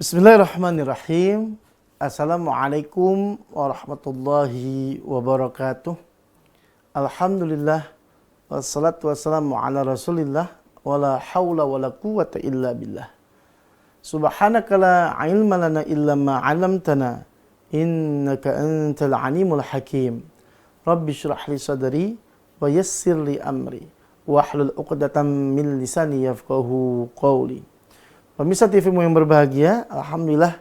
Bismillahirrahmanirrahim. Assalamualaikum warahmatullahi wabarakatuh. Alhamdulillah wassalatu wassalamu ala Rasulillah wala haula wala quwwata illa billah. Subhanaka la ilma lana illa ma 'allamtana innaka antal alimul hakim. Rabbi shrah li sadri wa yassir li amri wahlul 'uqdatam min lisani yafqahu qawli. Pemirsa TVmu yang berbahagia, alhamdulillah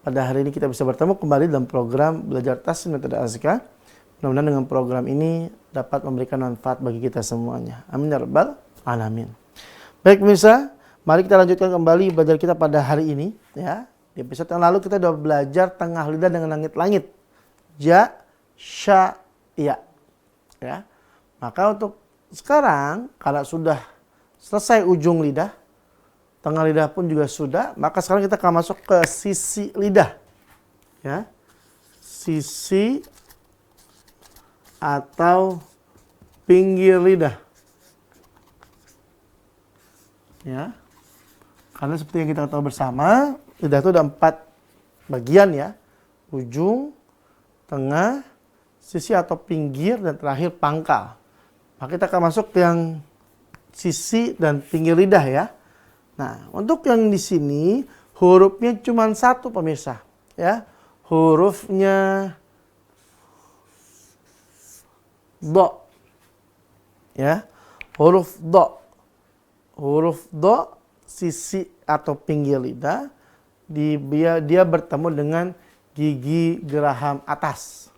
pada hari ini kita bisa bertemu kembali dalam program Belajar Taslim Metode Azkar. Mudah-mudahan dengan program ini dapat memberikan manfaat bagi kita semuanya. Amin ya rabbal alamin. Baik pemirsa, mari kita lanjutkan kembali belajar kita pada hari ini. Ya, di episode yang lalu kita sudah belajar tengah lidah dengan langit-langit. Ja, sya, ya. Ya. Maka untuk sekarang, kalau sudah selesai ujung lidah, tengah lidah pun juga sudah, maka sekarang kita akan masuk ke sisi lidah. Ya. Sisi atau pinggir lidah. Ya. Karena seperti yang kita tahu bersama, lidah itu ada 4 bagian ya. Ujung, tengah, sisi atau pinggir, dan terakhir pangkal. Maka kita akan masuk ke yang sisi dan pinggir lidah ya. Nah, untuk yang di sini hurufnya cuma 1 pemirsa, ya. Hurufnya do. Ya. Huruf do. Huruf do sisi atau pinggir lidah dia bertemu dengan gigi geraham atas.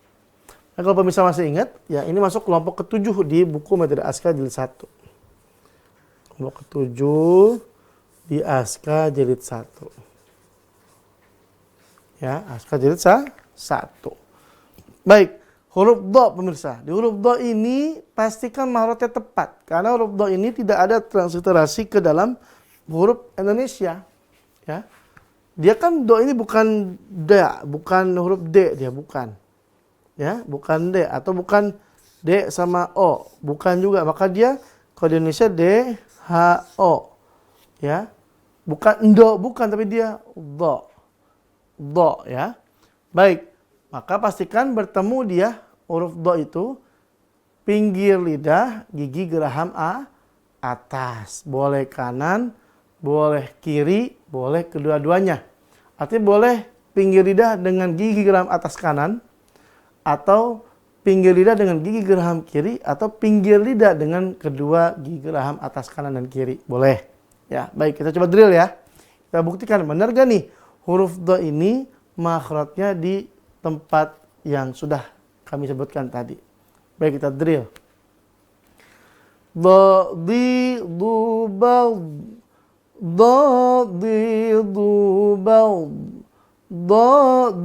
Nah, kalau pemirsa masih ingat, ya ini masuk kelompok ke-7 di buku Metode Azkar jilid 1. Kelompok ke-7 di Azkar jilid 1. Ya, Azkar jilid 1. Baik, huruf do pemirsa. Di huruf do ini pastikan mahrotnya tepat. Karena huruf do ini tidak ada transliterasi ke dalam huruf Indonesia. Ya. Dia kan do ini bukan da, bukan huruf D, dia bukan. Ya, bukan D atau bukan D sama O, bukan juga. Maka dia kalau di Indonesia D H O. Ya. Bukan endo, bukan, tapi dia do. Do ya. Baik, maka pastikan bertemu dia huruf do itu pinggir lidah, gigi geraham atas. Boleh kanan, boleh kiri, boleh kedua-duanya. Artinya boleh pinggir lidah dengan gigi geraham atas kanan, atau pinggir lidah dengan gigi geraham kiri, atau pinggir lidah dengan kedua gigi geraham atas kanan dan kiri. Boleh. Ya, baik, kita coba drill ya. Kita buktikan benar gak nih huruf do ini makhrajnya di tempat yang sudah kami sebutkan tadi. Baik, kita drill. Do di du bal. Do di du bal. Do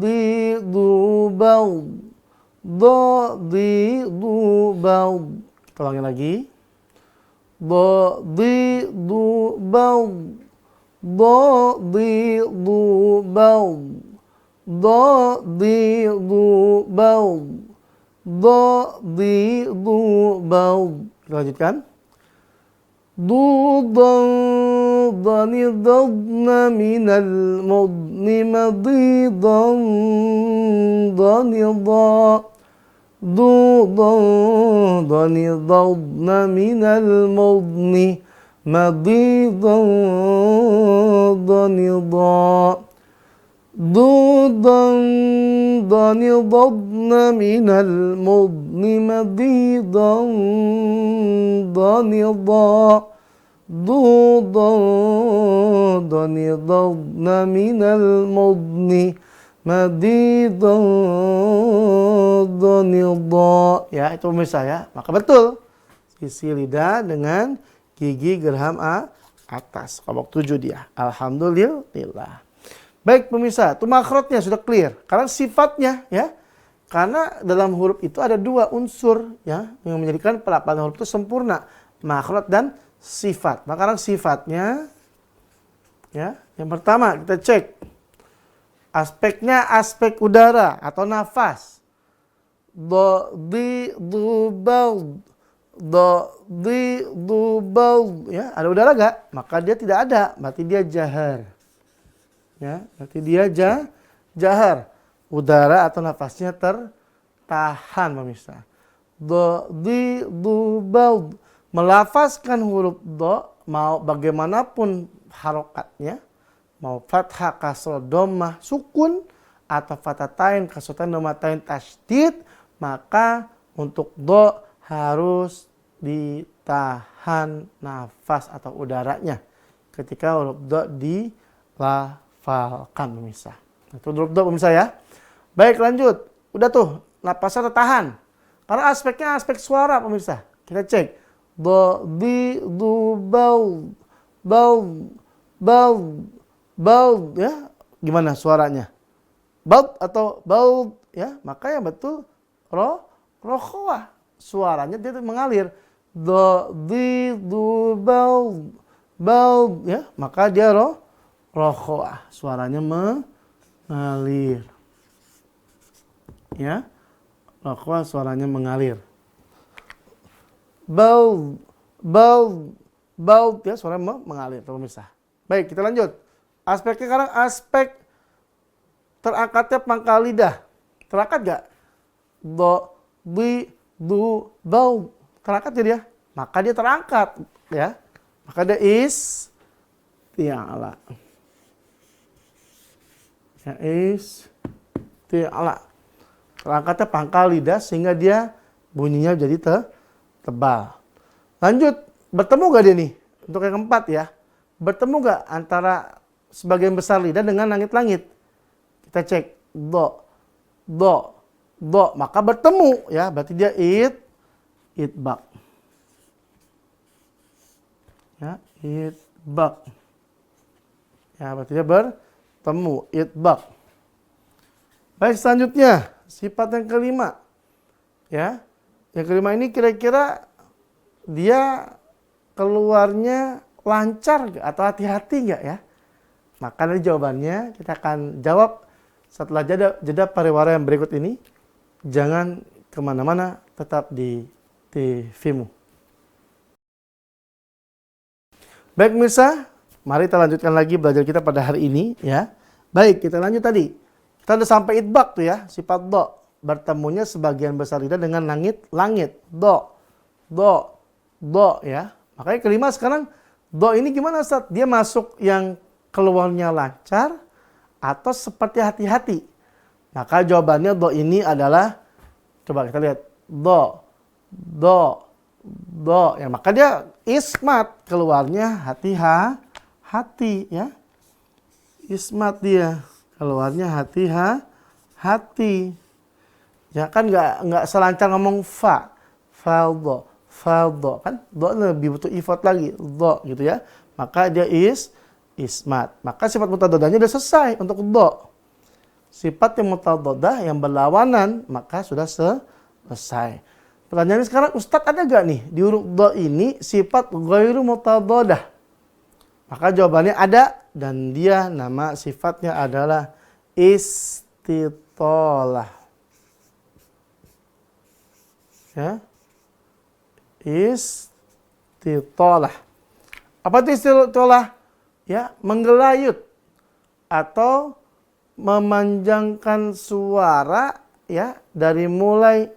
di du bal. Do di du bal. Kita ulangi lagi. Do di du bal. Do di du bal. Do di du bal. Do di du bal. Kita lanjutkan. Du dan dani dadna minal mudni madidan dani da. Du dani dadna minal mudni madidan dani da. Du dani dadna minal mudni madidan dani da. Du dani dadna minal mudni madidan dani da. Ya, itu pemirsa ya. Maka betul. Sisi lidah dengan gigi geraham atas. Kelompok 7 dia. Alhamdulillah. Baik pemirsa, itu makhrajnya sudah clear. Karena sifatnya ya. Karena dalam huruf itu ada 2 unsur ya yang menjadikan pelafalan huruf itu sempurna. Makhraj dan sifat. Maka sifatnya ya, yang pertama kita cek aspeknya aspek udara atau nafas. Do di du bal. Do di du bal, ya, ada udara gak? Maka dia tidak ada, berarti dia jahar. Ya, berarti dia jahar. Udara atau nafasnya tertahan pemirsa. Do, di, du, bal. Melafazkan huruf do, mau bagaimanapun harokatnya, mau fathah, kasroh, dhammah, sukun, atau fathatain, kasrotain, dhammatain, tasydid, maka untuk do harus ditahan nafas atau udaranya ketika huruf do dilafalkan pemirsa. Itu huruf do pemirsa ya. Baik, lanjut. Udah tuh, napasnya tertahan. Karena aspeknya aspek suara pemirsa. Kita cek. Do, di, du, bau, bau, bau, bau, ya. Gimana suaranya? Bau atau bau, ya. Maka yang betul rokhawah. Suaranya dia mengalir. Do, di, du, bau, bau, ya. Maka dia rokhawah. Suaranya mengalir. Ya, rokhawah suaranya mengalir. Bau, bau, bau, ya suaranya mengalir pemirsa. Baik, kita lanjut. Aspeknya sekarang aspek terangkatnya pangkal lidah. Terangkat gak? Do, di, du, bau. Terangkat jadi ya? Maka dia terangkat, ya. Maka dia isti'ala. Ya, isti'ala. Terangkatnya pangkal lidah sehingga dia bunyinya jadi tebal. Lanjut, bertemu gak dia nih? Untuk yang keempat ya. Bertemu gak antara sebagian besar lidah dengan langit-langit? Kita cek. Do, do, do. Maka bertemu ya. Berarti dia itbaq. Ya, itbaq. Ya, berarti dia bertemu. Itbaq. Baik, selanjutnya. Sifat yang kelima, ya, yang kelima ini kira-kira dia keluarnya lancar gak? Atau hati-hati nggak ya? Maka dari jawabannya kita akan jawab setelah jeda pariwara yang berikut ini. Jangan kemana-mana, tetap di TV-mu. Baik pemirsa, mari kita lanjutkan lagi belajar kita pada hari ini ya. Baik, kita lanjut tadi. Kita udah sampai itbaq tuh ya, sifat do. Bertemunya sebagian besar lidah dengan langit. Do, do, do ya. Makanya kelima sekarang, do ini gimana Ustaz? Dia masuk yang keluarnya lancar atau seperti hati-hati? Maka jawabannya do ini adalah, coba kita lihat. Do, do, do. Ya, maka dia ismat, keluarnya hati ya. Ismat dia. Keluarnya hati. Ya kan nggak selancar ngomong faldo kan do lebih butuh effort lagi do gitu ya. Maka dia ismat. Maka sifat mutadodahnya udah selesai untuk do. Sifat yang mutadodah yang berlawanan maka sudah selesai. Pertanyaannya sekarang, Ustadz ada gak nih di huruf do ini sifat ghairu mutadodah? Maka jawabannya ada, dan dia nama sifatnya adalah istitolah. Ya. Istitolah. Apa itu istitolah? Ya, menggelayut atau memanjangkan suara ya dari mulai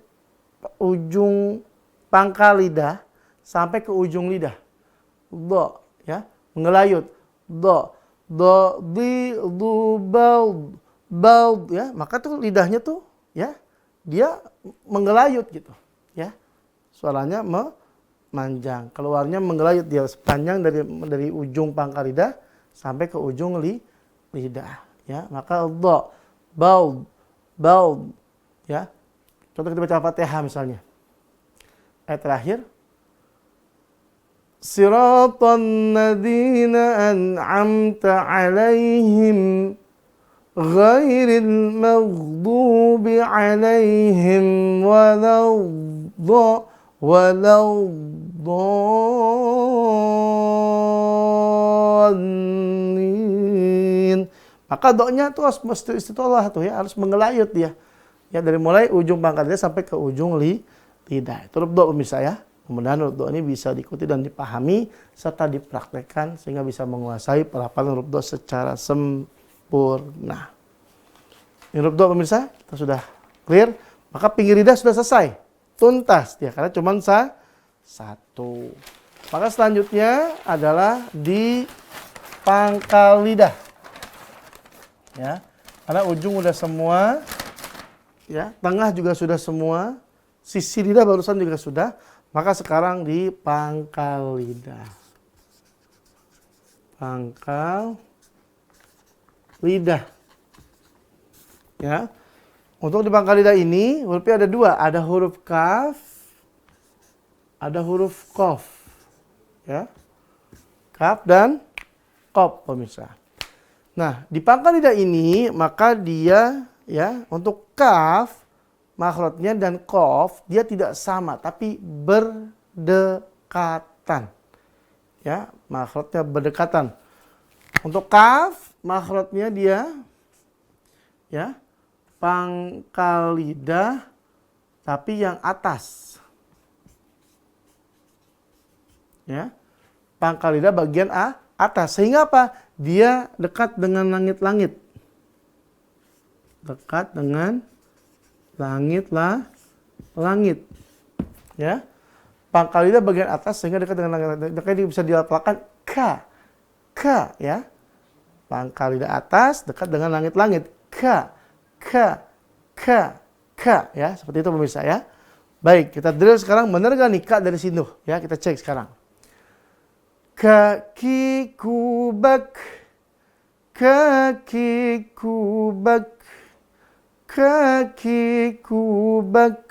ujung pangkal lidah sampai ke ujung lidah. Do, ya. Mengelayut. Do, di, du, bau, ya. Maka tuh lidahnya tuh, ya, dia mengelayut gitu, ya. Suaranya memanjang, keluarnya mengelayut dia sepanjang dari ujung pangkal lidah sampai ke ujung lidah, ya. Maka do, bau, ya. Contoh kita baca Fatihah misalnya. Ayat terakhir. Siratan ladina an'amta alaihim ghairil maghdubi alaihim waladdallin. Maka doanya tuh harus mesti istitolah tuh ya, harus mengelayut dia. Ya, dari mulai ujung pangkal lidah sampai ke ujung lidah. Itu huruf do pemirsa ya. Kemudian huruf do ini bisa diikuti dan dipahami serta dipraktekkan sehingga bisa menguasai pelafalan huruf do secara sempurna. sempurna. Ini huruf 2 pemirsa, kita sudah clear. Maka pinggir lidah sudah selesai. Tuntas dia, karena cuma satu. Maka selanjutnya adalah di pangkal lidah. Ya, karena ujung udah semua. Ya, tengah juga sudah semua. Sisi lidah barusan juga sudah. Maka sekarang di pangkal lidah. Pangkal lidah. Ya. Untuk di pangkal lidah ini, hurufnya ada dua. Ada huruf kaf, ada huruf qaf. Ya. Kaf dan qaf, pemirsa. Nah, di pangkal lidah ini, maka dia, ya, untuk kaf, makhrajnya dan qaf, dia tidak sama, tapi berdekatan. Ya, makhrajnya berdekatan. Untuk kaf, makhrajnya dia, ya, pangkal lidah tapi yang atas. Ya. Pangkal lidah bagian atas. Sehingga apa? Dia dekat dengan langit-langit. Dekat dengan langit. Ya. Pangkal lidah bagian atas sehingga dekat dengan langit. Makanya bisa dilafalkan ka. Ka, ya. Pangkal lidah atas dekat dengan langit-langit. Ka. Ya, seperti itu pemirsa ya. Baik, kita drill sekarang, benar gak nih ka dari sini? Ya, kita cek sekarang. Kaki kubak, kaki kubak, kaki kubak,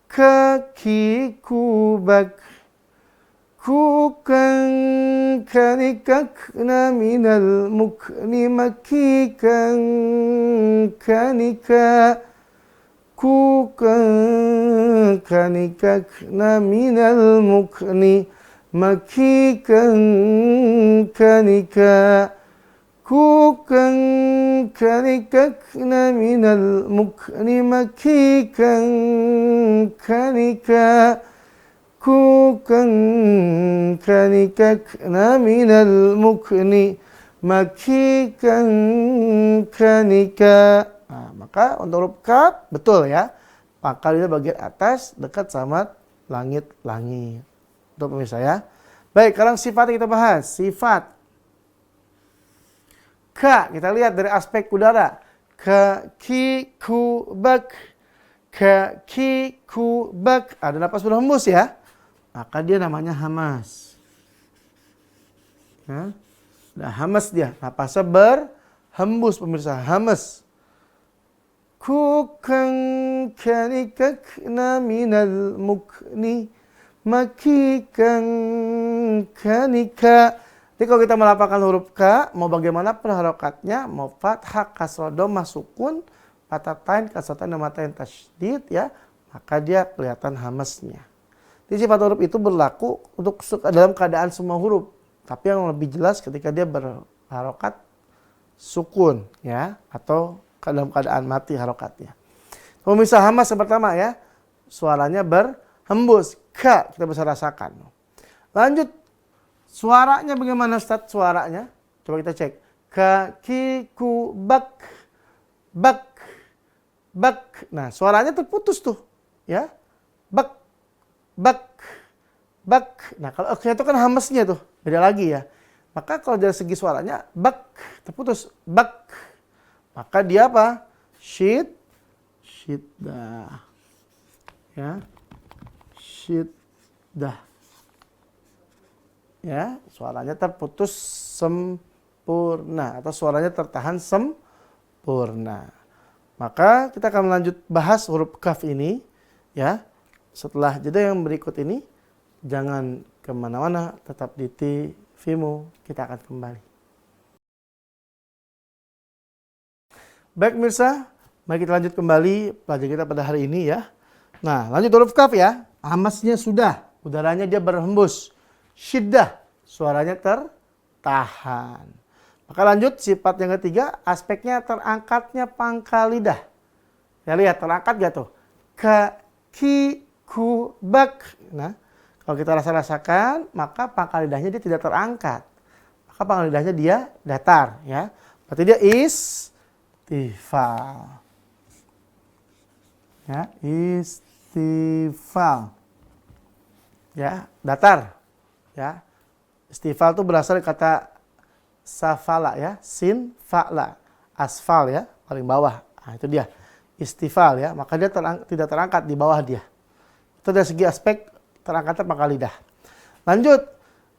kaki kubak. Kukan kanikakna minal mukni makikan kanika. Kukan kanikakna minal mukni makikan kanika. Kukan kanikakna minal mukni makikan kanika. Kukan kanikakna minal mukni makikan kanika. Nah, maka untuk huruf kaf betul ya. Pangkal lidah bagian atas dekat sama langit-langit. Untuk pemirsa ya. Baik, sekarang sifatnya kita bahas. Sifat ka, kita lihat dari aspek udara. Kaki kubak. Kaki kubak. Ada napas berhembus ya. Maka dia namanya hamas. Ya. Nah, hamas dia. Napasnya berhembus pemirsa. Hamas. Kukan kanikakna minal mukni makikan kanika. Jadi kalau kita melafalkan huruf ka, mau bagaimana harokatnya, mau fathah, kasrah, dhammah, sukun, fatatain, kasratain, dhammatain, tasydid ya, maka dia kelihatan hamasnya. Jadi sifat huruf itu berlaku untuk dalam keadaan semua huruf. Tapi yang lebih jelas ketika dia berharokat sukun ya, atau dalam keadaan mati harokatnya. Pemirsa hamas yang pertama ya, suaranya berhembus. Ka, kita bisa rasakan. Lanjut, suaranya bagaimana Ustaz suaranya? Coba kita cek. Kaki ku bak. Bak. Bak. Nah, suaranya terputus tuh. Ya. Bak. Bak, bak. Nah, kalau itu kan hamasnya tuh, beda lagi ya. Maka kalau dari segi suaranya, bak, terputus, bak. Maka dia apa? Syiddah. Ya. Syiddah. Ya, suaranya terputus sempurna atau suaranya tertahan sempurna. Maka kita akan lanjut bahas huruf kaf ini, ya. Setelah jeda yang berikut ini, jangan kemana-mana, tetap di TVmu, kita akan kembali. Baik pemirsa, mari kita lanjut kembali pelajaran kita pada hari ini ya. Nah, lanjut huruf kaf ya, hamasnya sudah, udaranya dia berhembus. Syiddah, suaranya tertahan. Maka lanjut sifat yang ketiga, aspeknya terangkatnya pangkal lidah. Ya lihat, terangkat gak tuh? Kaki kubak. Nah, kalau kita rasakan, maka pangkal lidahnya dia tidak terangkat. Maka pangkal lidahnya dia datar, ya. Berarti dia istifal. Ya, istifal. Ya, datar. Ya. Istifal itu berasal dari kata safala ya, sin fa'la. Asfal ya, paling bawah. Nah, itu dia. Istifal ya, maka dia tidak terangkat di bawah dia. Itu dari segi aspek terangkatnya pangkal lidah. Lanjut,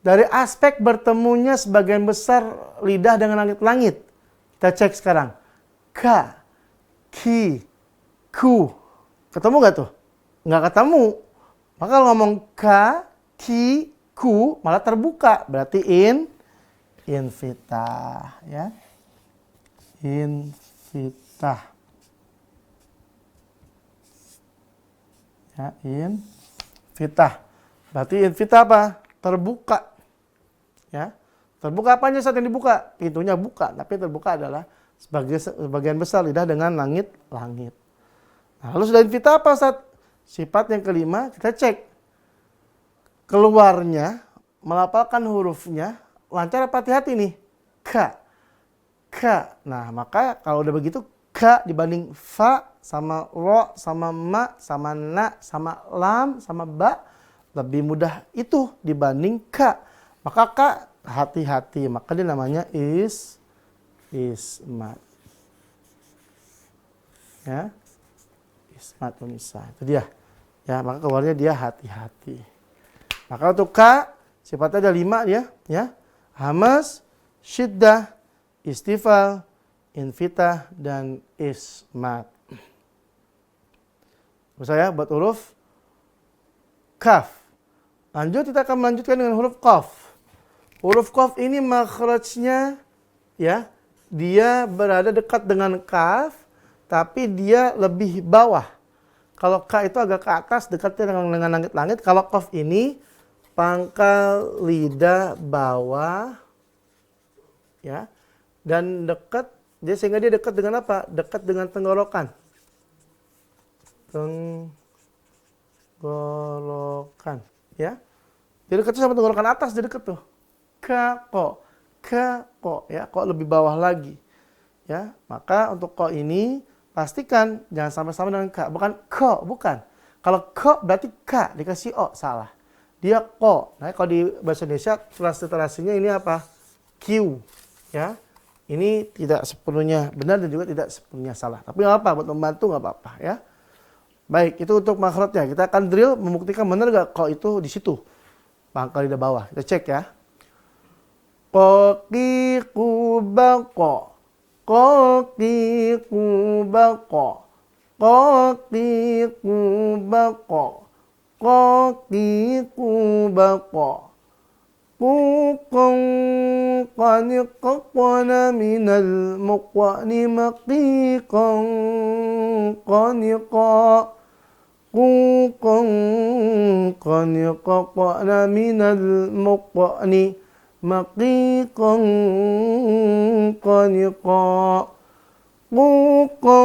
dari aspek bertemunya sebagian besar lidah dengan langit-langit. Kita cek sekarang. Ka, ki, ku. Ketemu gak tuh? Nggak ketemu. Maka kalau ngomong ka, ki, ku, malah terbuka. Berarti infitah. Ya. Infitah. Ya, infitah. Berarti infitah apa? Terbuka. Ya. Terbuka apanya saat yang dibuka? Pintunya buka, tapi terbuka adalah sebagian besar lidah dengan langit-langit. Nah, lalu sudah infitah apa saat? Sifat yang kelima, kita cek. Keluarnya, melafalkan hurufnya, lancar apa hati-hati nih? Ka. Ka. Nah, maka kalau udah begitu, ka dibanding fa, sama ro, sama ma, sama na, sama lam, sama ba, lebih mudah itu dibanding ka. Maka ka, hati-hati. Maka dia namanya ismat. Ya. Ismat pemisah. Itu dia. Ya, maka keluarnya dia hati-hati. Maka untuk ka, sifatnya ada 5 ya. Ya. Hamas, syiddah, istifal, infitah, dan ismat. Saya buat huruf kaf. Lanjut kita akan melanjutkan dengan huruf qaf. Huruf qaf ini makhrajnya ya, dia berada dekat dengan kaf, tapi dia lebih bawah. Kalau ka itu agak ke atas, dekatnya dengan langit-langit. Kalau qaf ini pangkal lidah bawah, ya, dan dekat, sehingga dia dekat dengan apa? Dekat dengan tenggorokan. Tenggorokan, ya. Dia dekat sama tenggorokan atas, dia dekat tuh. Ka, ko, ya, kok lebih bawah lagi. Ya, maka untuk ko ini pastikan jangan sama-sama dengan ka, bukan ko, bukan. Kalau ko berarti ka, dikasih o, salah. Dia ko. Nah, kalau di bahasa Indonesia transliterasinya ini apa? Q, ya. Ini tidak sepenuhnya benar dan juga tidak sepenuhnya salah. Tapi nggak apa-apa, buat membantu nggak apa-apa, ya. Baik, itu untuk makhrajnya. Kita akan drill membuktikan benar nggak ko itu di situ. Pangkal lidah bawah. Kita cek ya. Ko, ki, ku, ba, ko. Ko, ki, ku, ba, ko. Ko, ki, ku, ba, ko. Ko, ki, ku, ba, ko. Ku, kong, qani, qaqwana, minal, muqwani, maqi, kong, qani, qa. Ku, kong, qani, qaqwana, minal, muqwani, مقيقا قنقا قوقا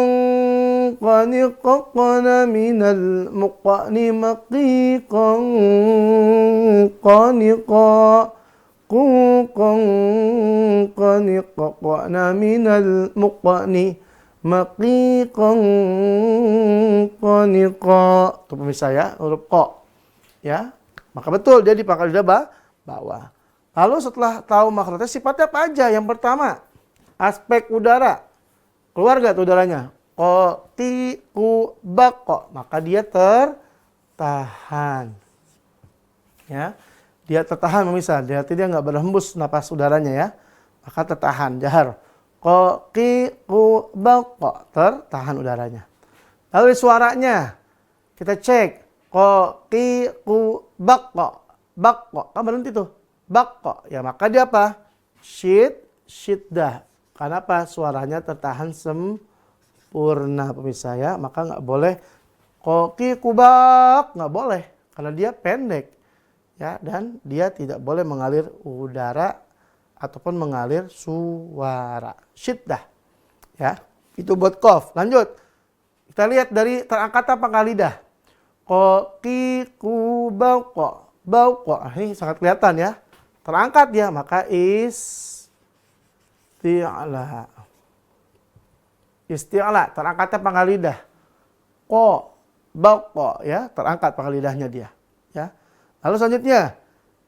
قنققن من المقن مقيقا قنقا قوقا قنققن من المقن مقيقا قنقا. Itu pemirsa ya, huruf qa. Ya, maka betul dia di pangkal lidah bawah. Lalu setelah tahu makhrajnya, sifatnya apa aja? Yang pertama, aspek udara. Keluar gak tuh udaranya? Ko, ti, ku, bak, ko. Maka dia tertahan. Ya, dia tertahan pemirsa. Dia nggak berhembus napas udaranya ya. Maka tertahan. Jahar. Ko, ki, ku, bak, ko. Tertahan udaranya. Lalu suaranya, kita cek. Ko, ki, ku, bak, ko. Bak, ko. Kan berhenti tuh. Bak, ya, maka dia apa? Syiddah. Karena apa? Suaranya tertahan sempurna pemirsa ya. Maka nggak boleh koki kubak, nggak boleh karena dia pendek ya, dan dia tidak boleh mengalir udara ataupun mengalir suara. Syiddah ya. Itu buat qaf. Lanjut. Kita lihat dari terangkatnya pangkal lidah. Koki kubak, bau, ini sangat kelihatan ya. Terangkat dia, maka isti'la. Isti'la, terangkatnya pangkal lidah. Ko, bako, ya, terangkat pangkal lidahnya dia. Ya. Lalu selanjutnya,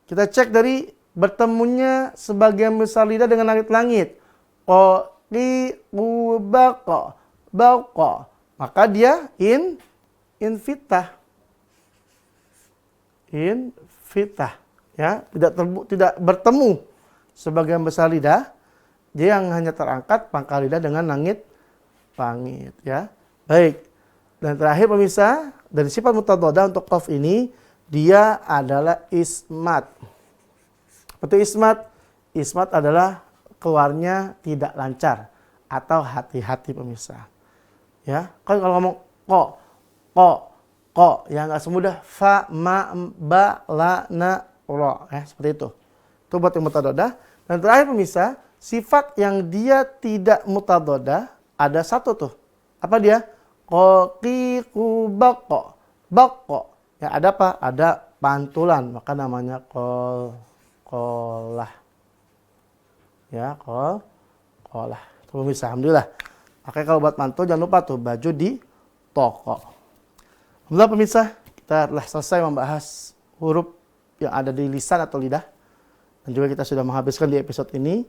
kita cek dari bertemunya sebagian besar lidah dengan langit-langit. Ko, ki, ku, bako, bako. Maka dia infitah. Infitah. Ya, tidak bertemu sebagian besar lidah. Dia yang hanya terangkat pangkal lidah dengan langit. Ya. Baik. Dan terakhir pemirsa, dari sifat mutadhadah untuk qaf ini, dia adalah ismat. Apa itu ismat? Ismat adalah keluarnya tidak lancar atau hati-hati pemirsa. Ya, kan kalau ngomong ko, ya nggak semudah fa, ma, ba, la, na, ro, ya seperti itu. Itu buat yang mutadhadah. Dan terakhir pemirsa, sifat yang dia tidak mutadhadah ada satu tuh. Apa dia? Ko, ki, ku, bako. Bako. Ya ada apa? Ada pantulan. Maka namanya kolah. Ya, kolah. Itu pemirsa, alhamdulillah. Makanya kalau buat mantul jangan lupa tuh baju di toko. Alhamdulillah pemirsa, kita telah selesai membahas huruf yang ada di lisan atau lidah. Dan juga kita sudah menghabiskan di episode ini.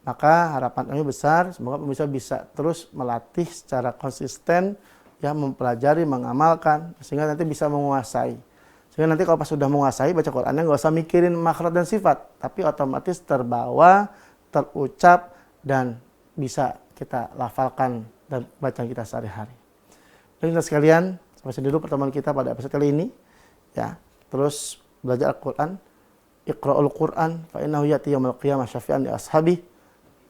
Maka harapan kami besar, semoga pemirsa bisa terus melatih secara konsisten, ya, mempelajari, mengamalkan, sehingga nanti bisa menguasai. Sehingga nanti kalau pas sudah menguasai, baca Qur'annya nggak usah mikirin makhraj dan sifat, tapi otomatis terbawa, terucap, dan bisa kita lafalkan dan bacaan kita sehari-hari. Dan kita sekalian, sampai sini dulu pertemuan kita pada episode kali ini. Ya, terus belajar Al-Quran. Iqra'ul Quran, fa'innahu ya'ti yaumil qiyamah syafi'an li ashabi.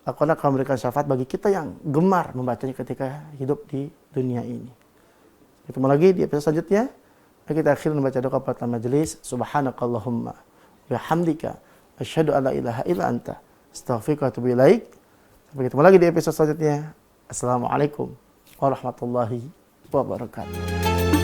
Al-Quran akan memberikan syafaat bagi kita yang gemar membacanya ketika hidup di dunia ini. Ketemu lagi di episode selanjutnya. Mari kita akhiri membaca doa pada majelis. Subhanakallahumma bihamdika asyhadu an la ilaha illa anta astaghfiruka wa atubu ilaik. Sampai ketemu lagi di episode selanjutnya. Assalamualaikum warahmatullahi wabarakatuh.